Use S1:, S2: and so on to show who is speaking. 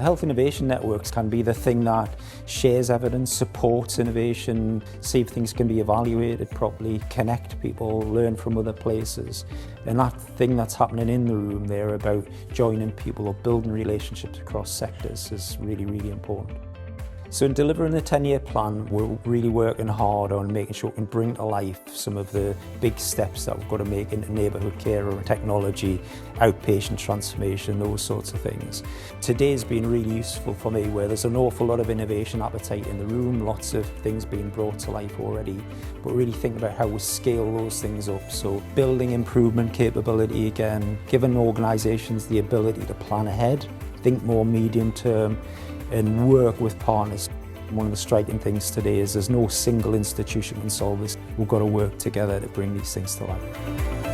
S1: Health innovation networks can be the thing that shares evidence, supports innovation, see if things can be evaluated properly, connect people, learn from other places. And that thing that's happening in the room there about joining people or building relationships across sectors is really, really important. So in delivering the 10-year plan, we're really working hard on making sure we can bring to life some of the big steps that we've got to make into neighbourhood care or technology, outpatient transformation, those sorts of things. Today's been really useful for me, where there's an awful lot of innovation appetite in the room, lots of things being brought to life already, but really think about how we scale those things up. So building improvement capability again, giving organisations the ability to plan ahead, think more medium term, and work with partners. One of the striking things today is there's no single institution can solve this. We've got to work together to bring these things to life.